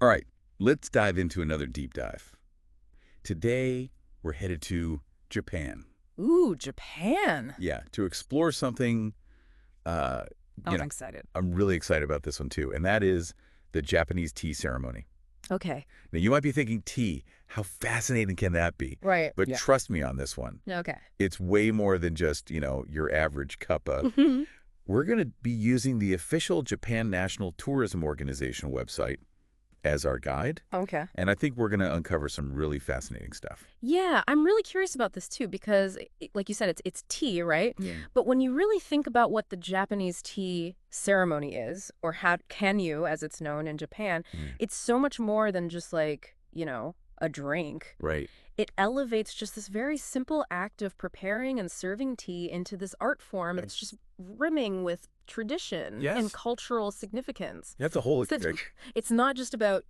All right, let's dive into another deep dive. Today, we're headed to Japan. Ooh, Japan. Yeah, to explore something, uh, I'm excited. I'm really excited about this one too, and that is the Japanese tea ceremony. Okay. Now, you might be thinking, tea, how fascinating can that be? Right. But Yeah. trust me on this one. Okay. It's way more than just, your average cuppa. Mhm. We're going to be using the official Japan National Tourism Organization website as our guide, Okay. and I think we're going to uncover some really fascinating stuff. Yeah, I'm really curious about this too because, like you said, it's tea, right? Yeah. But when you really think about what the Japanese tea ceremony is, or how can you, as it's known in Japan, it's so much more than just like, a drink. Right. It elevates just this very simple act of preparing and serving tea into this art form. It's just brimming with tradition Yes. and cultural significance. That's a whole... So it's not just about,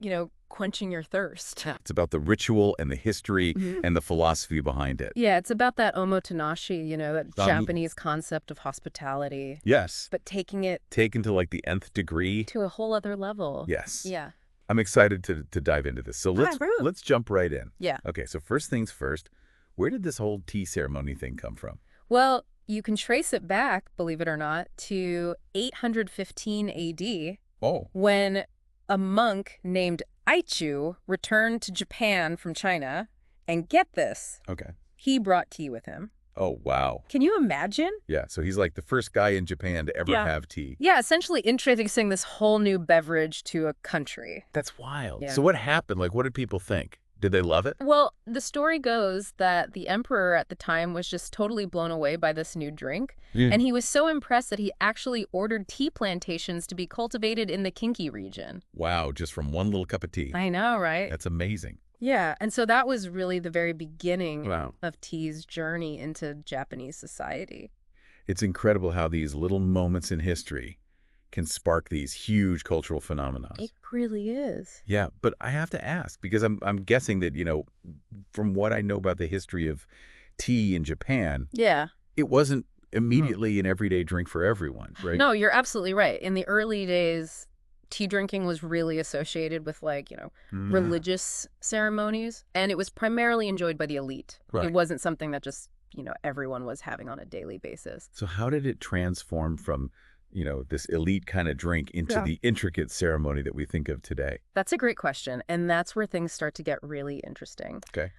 quenching your thirst. It's about the ritual and the history and the philosophy behind it. Yeah, it's about that omotenashi, that Um, Japanese concept of hospitality, Yes. but taking it Taken to like the nth degree. to a whole other level. Yes. Yeah. I'm excited to dive into this. So let's jump right in. Yeah. Okay, so first things first, where did this whole tea ceremony thing come from? Well, you can trace it back, believe it or not, to 815 AD Oh. when a monk named Aichu returned to Japan from China. And get this, Okay. he brought tea with him. Oh, wow. Can you imagine? Yeah, so he's like the first guy in Japan to ever Yeah. have tea. Yeah, essentially introducing this whole new beverage to a country. That's wild. Yeah. So what happened? Like, what did people think? Did they love it? Well, the story goes that the emperor at the time was just totally blown away by this new drink. Yeah. And he was so impressed that he actually ordered tea plantations to be cultivated in the Kinki region. Wow, just from one little cup of tea. I know, right? That's amazing. Yeah, and so that was really the very beginning Wow. of tea's journey into Japanese society. It's incredible how these little moments in history can spark these huge cultural phenomena. It really is. Yeah, but I have to ask, because I'm guessing that, from what I know about the history of tea in Japan, Yeah. it wasn't immediately an everyday drink for everyone, right? No, you're absolutely right. In the early days, tea drinking was really associated with religious ceremonies, and it was primarily enjoyed by the elite. Right. It wasn't something that just, everyone was having on a daily basis. So how did it transform from, this elite kind of drink into the intricate ceremony that we think of today? That's a great question, and that's where things start to get really interesting. Okay.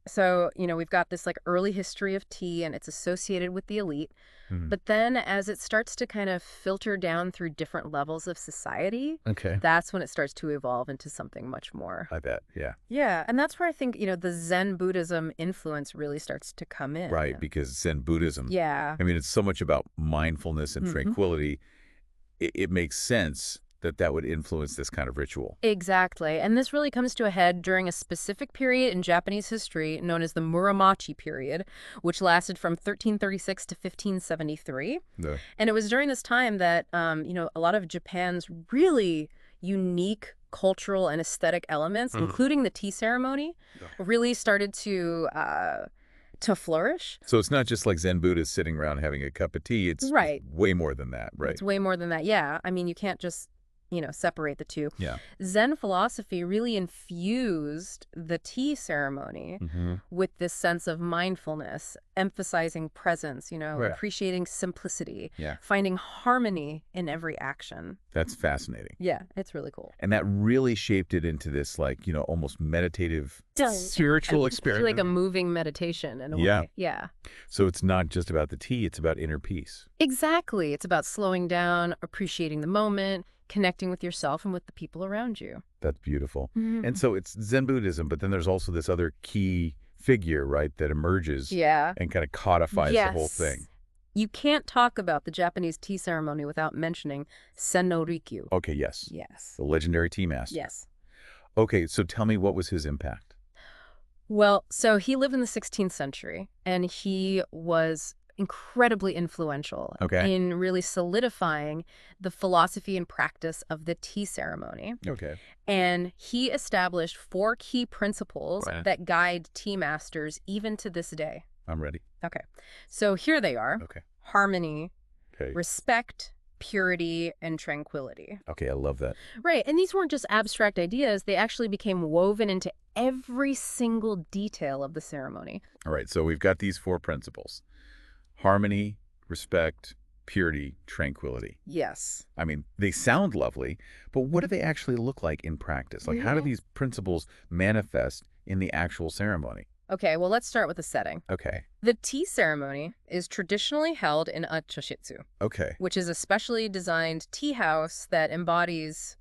So, we've got this early history of tea, and it's associated with the elite. But then as it starts to kind of filter down through different levels of society, Okay. that's when it starts to evolve into something much more. I bet, yeah. Yeah, and that's where I think, the Zen Buddhism influence really starts to come in. Right, because Zen Buddhism, Yeah. I mean, it's so much about mindfulness and tranquility. It makes sense that would influence this kind of ritual. Exactly. And this really comes to a head during a specific period in Japanese history known as the Muromachi period, which lasted from 1336 to 1573. The- And it was during this time that, a lot of Japan's really unique cultural and aesthetic elements, including the tea ceremony, really started to flourish. So it's not just like Zen Buddhists sitting around having a cup of tea. It's Right. way more than that, right? It's way more than that. Yeah. I mean, you can't just, separate the two. Yeah. Zen philosophy really infused the tea ceremony with this sense of mindfulness, emphasizing presence, Right. appreciating simplicity, Yeah. finding harmony in every action. That's fascinating. Yeah, it's really cool. And that really shaped it into this, almost meditative, spiritual It's experience. like a moving meditation in a Yeah. way. Yeah. So it's not just about the tea, it's about inner peace. Exactly. It's about slowing down, appreciating the moment, connecting with yourself and with the people around you. That's beautiful. And so it's Zen Buddhism, but then there's also this other key figure, right, that emerges Yeah. and kind of codifies the whole Yes. thing. You can't talk about the Japanese tea ceremony without mentioning Senno Rikyu. Okay, yes. Yes. The legendary tea master. Yes. Okay, so tell me, what was his impact? Well, so he lived in the 16th century, and he was incredibly influential in really solidifying the philosophy and practice of the tea ceremony. Okay. And he established 4 key principles Right. that guide tea masters even to this day. I'm ready. Okay. So here they are. Okay. Harmony, Okay. respect, purity, and tranquility. Okay, I love that. Right, and these weren't just abstract ideas. They actually became woven into every single detail of the ceremony. All right, so we've got these 4 principles: harmony, respect, purity, tranquility. Yes. I mean, they sound lovely, but what do they actually look like in practice? Like, how do these principles manifest in the actual ceremony? Okay, well, let's start with the setting. Okay. The tea ceremony is traditionally held in a choshitsu, Okay. which is a specially designed tea house that embodies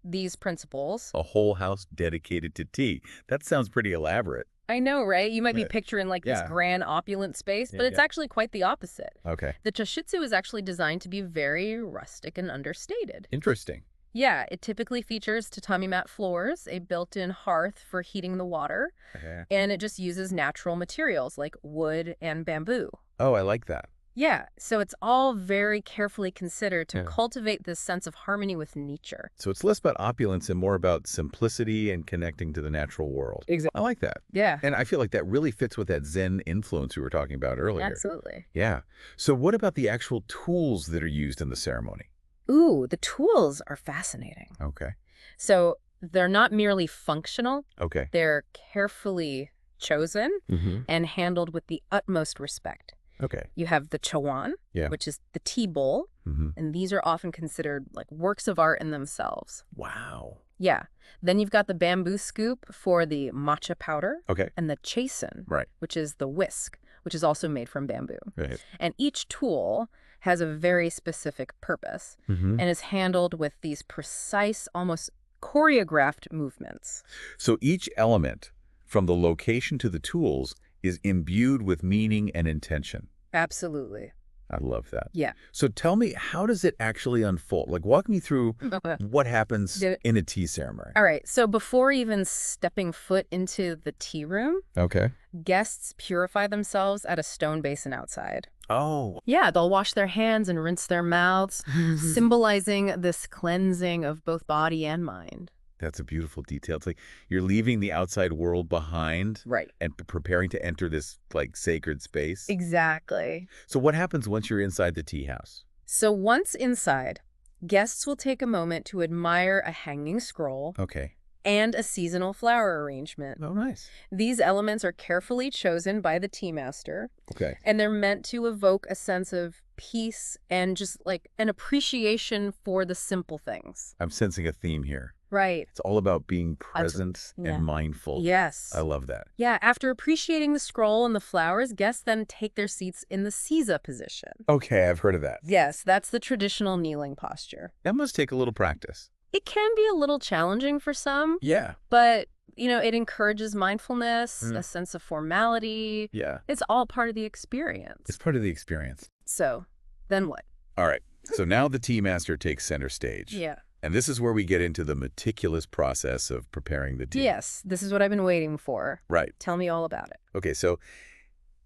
these principles. A whole house dedicated to tea. That sounds pretty elaborate. I know, right? You might be Right. picturing like this Yeah. grand opulent space, but Yeah, it's yeah. actually quite the opposite. Okay. The choshitsu is actually designed to be very rustic and understated. Interesting. Yeah, it typically features tatami mat floors, a built-in hearth for heating the water, Okay. and it just uses natural materials like wood and bamboo. Oh, I like that. Yeah, so it's all very carefully considered to Yeah. cultivate this sense of harmony with nature. So it's less about opulence and more about simplicity and connecting to the natural world. Exactly. I like that. Yeah, And I feel like that really fits with that Zen influence we were talking about earlier. absolutely. Yeah. So what about the actual tools that are used in the ceremony? Ooh, the tools are fascinating. Okay. So they're not merely functional, Okay. they're carefully chosen Mm-hmm. and handled with the utmost respect. Okay. You have the chawan, Yeah. which is the tea bowl, Mm-hmm. and these are often considered like works of art in themselves. Wow. Yeah. Then you've got the bamboo scoop for the matcha powder Okay. and the chasen, Right. which is the whisk, which is also made from bamboo. Right. And each tool has a very specific purpose Mm-hmm. and is handled with these precise, almost choreographed movements. So each element, from the location to the tools, is imbued with meaning and intention. Absolutely. I love that. Yeah. So tell me, how does it actually unfold? Like, walk me through what happens The- in a tea ceremony. All right. So before even stepping foot into the tea room, Okay. guests purify themselves at a stone basin outside. Oh. Yeah, they'll wash their hands and rinse their mouths, symbolizing this cleansing of both body and mind. That's a beautiful detail. It's like you're leaving the outside world behind Right. and preparing to enter this, like, sacred space. Exactly. So what happens once you're inside the tea house? So once inside, guests will take a moment to admire a hanging scroll Okay. and a seasonal flower arrangement. Oh, nice. These elements are carefully chosen by the tea master, Okay. and they're meant to evoke a sense of peace and just like an appreciation for the simple things. I'm sensing a theme here. Right. It's all about being present Yeah. and mindful. Yes. I love that. Yeah, after appreciating the scroll and the flowers, guests then take their seats in the Seiza position. Okay, I've heard of that. Yes, that's the traditional kneeling posture. That must take a little practice. It can be a little challenging for some, Yeah. but, it encourages mindfulness, Mm. a sense of formality. Yeah. It's all part of the experience. It's part of the experience. So, then what? All right. So now the tea master takes center stage. Yeah. And this is where we get into the meticulous process of preparing the tea. Yes, this is what I've been waiting for. Right. Tell me all about it. Okay, so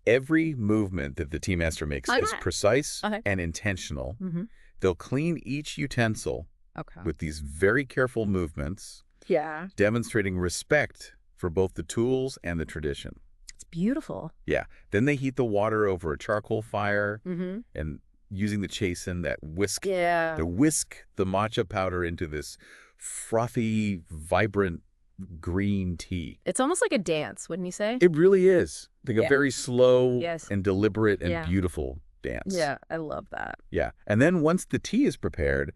every movement that the tea master makes is Okay. precise Okay. and intentional. Mm-hmm. They'll clean each utensil Okay. with these very careful movements, Yeah. demonstrating respect for both the tools and the tradition. It's beautiful. Yeah. Then they heat the water over a charcoal fire Mm-hmm. and using the chasen, that whisk, Yeah. they whisk the matcha powder into this frothy, vibrant green tea. It's almost like a dance, wouldn't you say? It really is. Like a Yeah. very slow Yes. and deliberate and Yeah. beautiful dance. Yeah, I love that. Yeah. And then once the tea is prepared,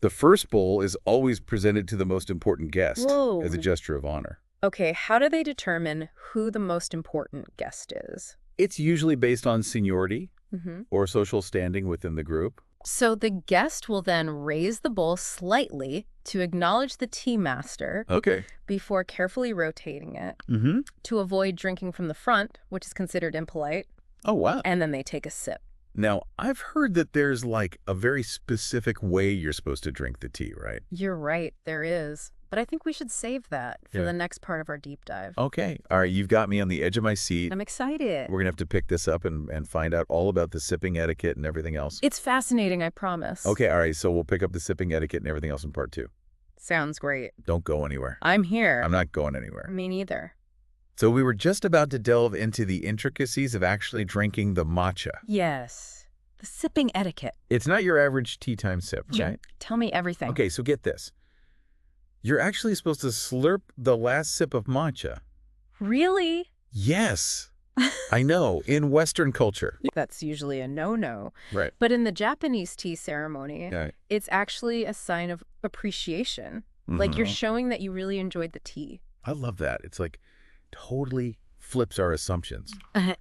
the first bowl is always presented to the most important guest Whoa. as a gesture of honor. Okay, how do they determine who the most important guest is? It's usually based on seniority Mm-hmm. or social standing within the group. So the guest will then raise the bowl slightly to acknowledge the tea master Okay. before carefully rotating it Mm-hmm. to avoid drinking from the front, which is considered impolite, Oh, wow. and then they take a sip. Now, I've heard that there's like a very specific way you're supposed to drink the tea, right? You're right, there is. But I think we should save that for Yeah. the next part of our deep dive. Okay. All right. You've got me on the edge of my seat. I'm excited. We're going to have to pick this up and find out all about the sipping etiquette and everything else. It's fascinating, I promise. Okay. All right. So we'll pick up the sipping etiquette and everything else in part 2. Sounds great. Don't go anywhere. I'm here. I'm not going anywhere. Me neither. So we were just about to delve into the intricacies of actually drinking the matcha. Yes. The sipping etiquette. It's not your average tea time sip, right? Tell me everything. Okay, so get this. You're actually supposed to slurp the last sip of matcha. Really? Yes. I know, in Western culture. That's usually a no-no. Right. But in the Japanese tea ceremony, Yeah. it's actually a sign of appreciation. Like you're showing that you really enjoyed the tea. I love that. It's like totally flips our assumptions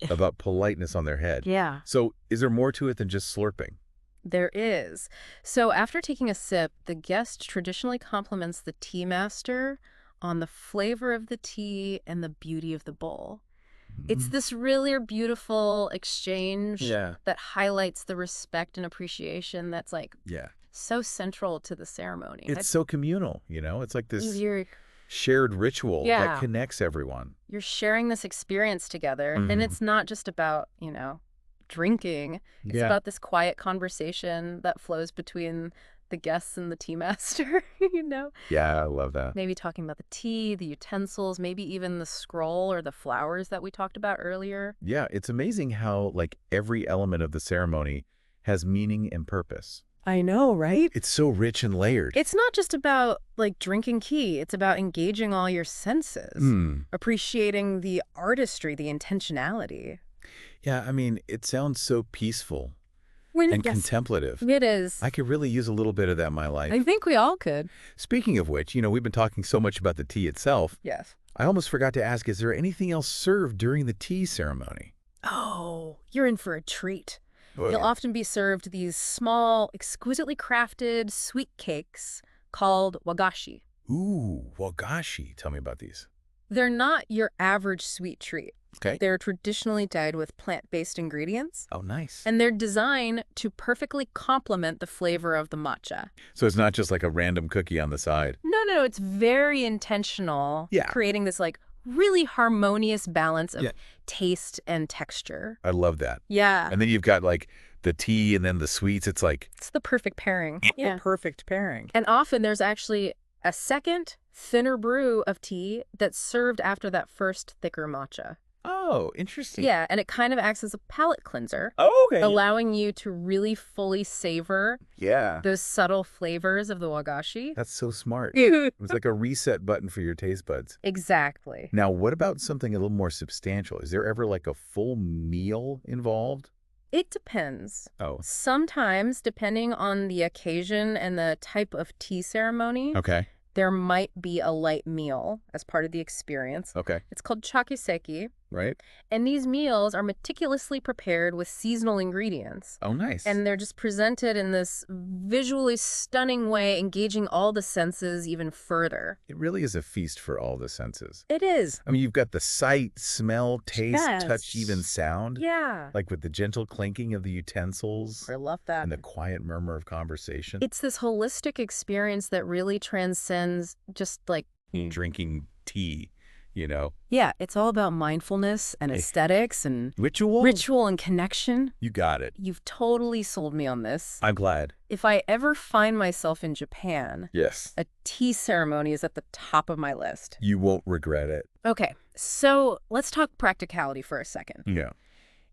about politeness on their head. Yeah. So is there more to it than just slurping? There is. So after taking a sip, the guest traditionally compliments the tea master on the flavor of the tea and the beauty of the bowl. It's this really beautiful exchange that highlights the respect and appreciation that's like so central to the ceremony. It's so communal, you know? It's like this You're shared ritual that connects everyone. sharing this experience together, and it's not just about, drinking. It's about this quiet conversation that flows between the guests and the tea master, Yeah, I love that. Maybe talking about the tea, the utensils, maybe even the scroll or the flowers that we talked about earlier. Yeah, it's amazing how like every element of the ceremony has meaning and purpose. I know, right? It's so rich and layered. It's not just about like drinking tea. It's about engaging all your senses, appreciating the artistry, the intentionality. Yeah, I mean, it sounds so peaceful and contemplative. It is. I could really use a little bit of that in my life. I think we all could. Speaking of which, we've been talking so much about the tea itself. Yes. I almost forgot to ask, is there anything else served during the tea ceremony? Oh, you're in for a treat. Oh, You'll often be served these small, exquisitely crafted sweet cakes called wagashi. Ooh, wagashi. Tell me about these. They're not your average sweet treat. Okay. They're traditionally dyed with plant-based ingredients. Oh, nice. And they're designed to perfectly complement the flavor of the matcha. So it's not just like a random cookie on the side. No, it's very intentional. Yeah. Creating this like really harmonious balance of taste and texture. I love that. Yeah. And then you've got like the tea and then the sweets. It's like... It's the perfect pairing. Yeah. Perfect pairing. And often there's actually a second, thinner brew of tea that's served after that first thicker matcha. Oh, interesting. Yeah, and it kind of acts as a palate cleanser. Oh, okay. Allowing you to really fully savor those subtle flavors of the wagashi. That's so smart. It was like a reset button for your taste buds. Exactly. Now, what about something a little more substantial? Is there ever like a full meal involved? It depends. Oh. Sometimes, depending on the occasion and the type of tea ceremony, there might be a light meal as part of the experience. Okay. It's called chakiseki. Right. And these meals are meticulously prepared with seasonal ingredients. Oh, nice. And they're just presented in this visually stunning way, engaging all the senses even further. It really is a feast for all the senses. It is. I mean, you've got the sight, smell, taste, touch, even sound. Yeah. Like with the gentle clinking of the utensils. I love that. And the quiet murmur of conversation. It's this holistic experience that really transcends just like drinking tea. Yeah, it's all about mindfulness and aesthetics and ritual and connection. You got it. You've totally sold me on this. I'm glad. If I ever find myself in Japan, yes, a tea ceremony is at the top of my list. You won't regret it. Okay, so let's talk practicality for a second. Yeah.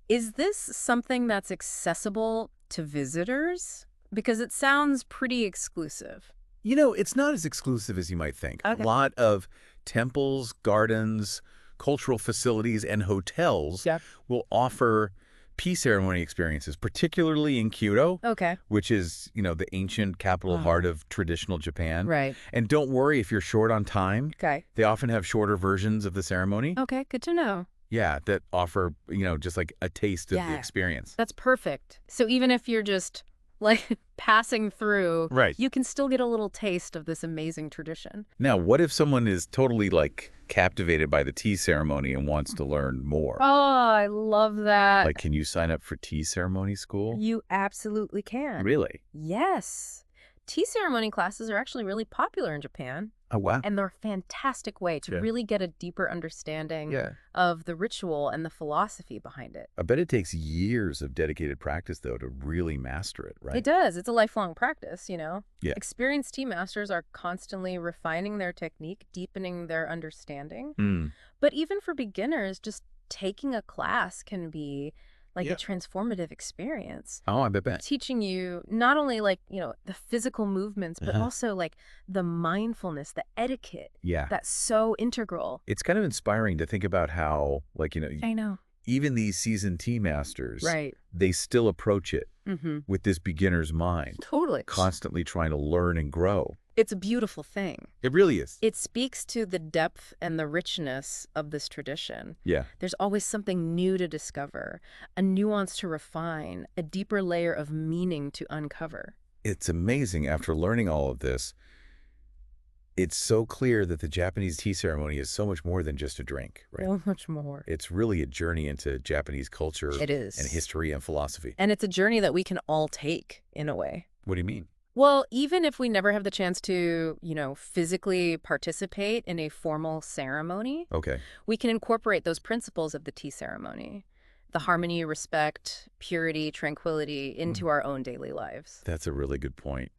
Is this something that's accessible to visitors? Because it sounds pretty exclusive. It's not as exclusive as you might think. Okay. A lot of temples, gardens, cultural facilities, and hotels will offer tea ceremony experiences, particularly in Kyoto, which is, the ancient capital heart of traditional Japan. Right. And don't worry if you're short on time. Okay. They often have shorter versions of the ceremony. Okay, good to know. Yeah, that offer, just like a taste of the experience. That's perfect. So even if you're just like passing through, you can still get a little taste of this amazing tradition. Now, what if someone is totally like captivated by the tea ceremony and wants to learn more? Oh, I love that. Like, can you sign up for tea ceremony school? You absolutely can. Really? Yes. Tea ceremony classes are actually really popular in Japan. Oh, wow. And they're a fantastic way to really get a deeper understanding of the ritual and the philosophy behind it. I bet it takes years of dedicated practice, though, to really master it, right? It does. It's a lifelong practice, Yeah. Experienced tea masters are constantly refining their technique, deepening their understanding. But even for beginners, just taking a class can be like a transformative experience. Oh, I bet. Teaching you not only like, the physical movements, but also like the mindfulness, the etiquette. Yeah. That's so integral. It's kind of inspiring to think about how, like, I know. even these seasoned tea masters, Right. they still approach it with this beginner's mind. Totally. Constantly trying to learn and grow. It's a beautiful thing. It really is. It speaks to the depth and the richness of this tradition. Yeah. There's always something new to discover, a nuance to refine, a deeper layer of meaning to uncover. It's amazing after learning all of this. It's so clear that the Japanese tea ceremony is so much more than just a drink, right? So much more. It's really a journey into Japanese culture. It is. And history and philosophy. And it's a journey that we can all take, in a way. What do you mean? Well, even if we never have the chance to, physically participate in a formal ceremony, Okay. we can incorporate those principles of the tea ceremony, the harmony, respect, purity, tranquility into our own daily lives. That's a really good point.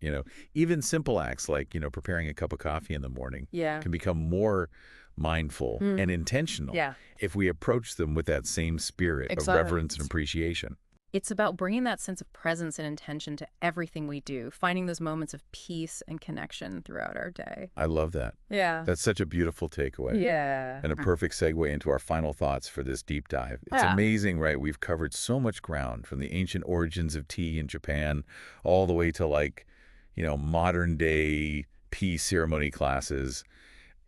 Even simple acts like, preparing a cup of coffee in the morning can become more mindful and intentional if we approach them with that same spirit of reverence and appreciation. It's about bringing that sense of presence and intention to everything we do, finding those moments of peace and connection throughout our day. I love that. Yeah. That's such a beautiful takeaway. Yeah. And a perfect segue into our final thoughts for this deep dive. It's amazing, right? We've covered so much ground from the ancient origins of tea in Japan all the way to modern day tea ceremony classes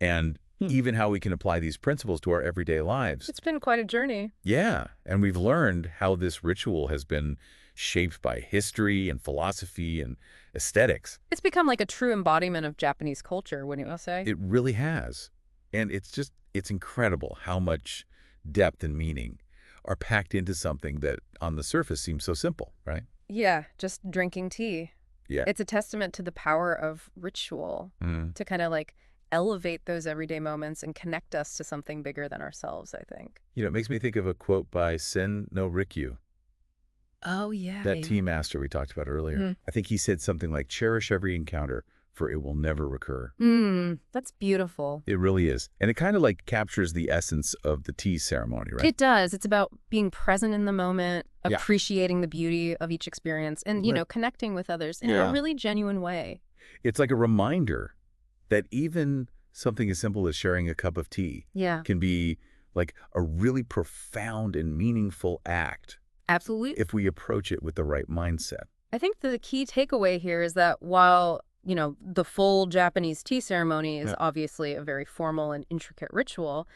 and even how we can apply these principles to our everyday lives. It's been quite a journey. Yeah. And we've learned how this ritual has been shaped by history and philosophy and aesthetics. It's become like a true embodiment of Japanese culture, wouldn't you say? It really has. And it's incredible how much depth and meaning are packed into something that on the surface seems so simple, right? Yeah, just drinking tea. Yeah. It's a testament to the power of ritual to kind of elevate those everyday moments and connect us to something bigger than ourselves, I think. It makes me think of a quote by Sen no Rikyu. Oh, yeah. That tea master we talked about earlier. I think he said something like, cherish every encounter, for it will never recur. That's beautiful. It really is. And it kind of captures the essence of the tea ceremony, right? It does. It's about being present in the moment, appreciating the beauty of each experience, and, connecting with others in a really genuine way. It's like a reminder that even something as simple as sharing a cup of tea can be like a really profound and meaningful act. Absolutely. If we approach it with the right mindset. I think the key takeaway here is that while, the full Japanese tea ceremony is obviously a very formal and intricate ritual,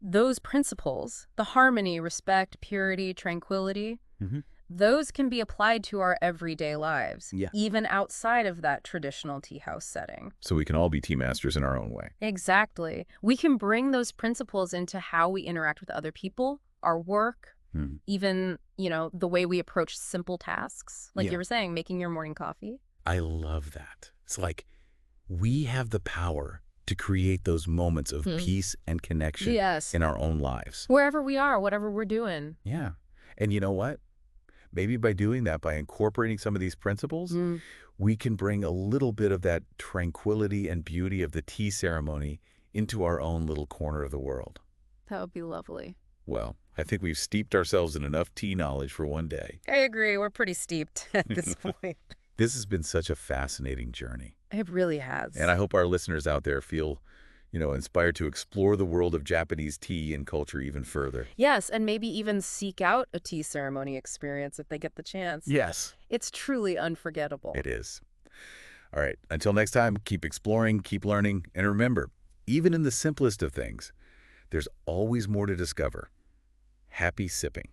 those principles, the harmony, respect, purity, tranquility, those can be applied to our everyday lives, even outside of that traditional tea house setting. So we can all be tea masters in our own way. Exactly. We can bring those principles into how we interact with other people, our work, even, the way we approach simple tasks. Like you were saying, making your morning coffee. I love that. It's like we have the power to create those moments of peace and connection in our own lives. Wherever we are, whatever we're doing. Yeah. And you know what? Maybe by doing that, by incorporating some of these principles, we can bring a little bit of that tranquility and beauty of the tea ceremony into our own little corner of the world. That would be lovely. Well, I think we've steeped ourselves in enough tea knowledge for one day. I agree. We're pretty steeped at this point. This has been such a fascinating journey. It really has. And I hope our listeners out there feel inspired to explore the world of Japanese tea and culture even further. Yes, and maybe even seek out a tea ceremony experience if they get the chance. Yes. It's truly unforgettable. It is. All right. Until next time, keep exploring, keep learning, and remember, even in the simplest of things, there's always more to discover. Happy sipping.